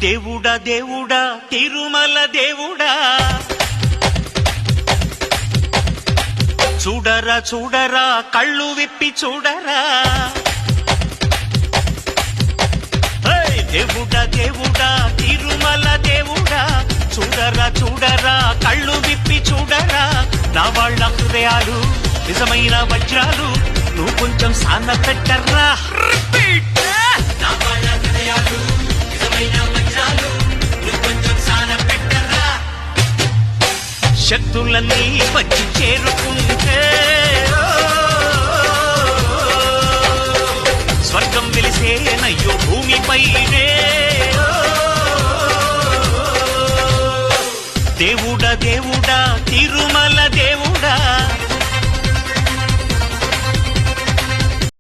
దేవుడా దేవుడా తిరుమల దేవుడా, చూడరా చూడరా కళ్ళు విప్పి చూడరా. దేవుడా దేవుడా తిరుమల దేవుడా, చూడరా చూడరా కళ్ళు విప్పి చూడరా. నా వాళ్ళ హృదయాలు నిజమైన వజ్రాలు, నువ్వు కొంచెం సాన పెట్టర్రా. నా వాళ్ళ హృదయాలు నిజమైన వజ్రాలు, నువ్వు కొంచెం సాన పెట్టర్రా. శక్తులన్నీ వచ్చి చేరుకుంటే స్వర్గం వెలిసేనయ్యో భూమిపైనే. దేవుడా దేవుడా తిరుమల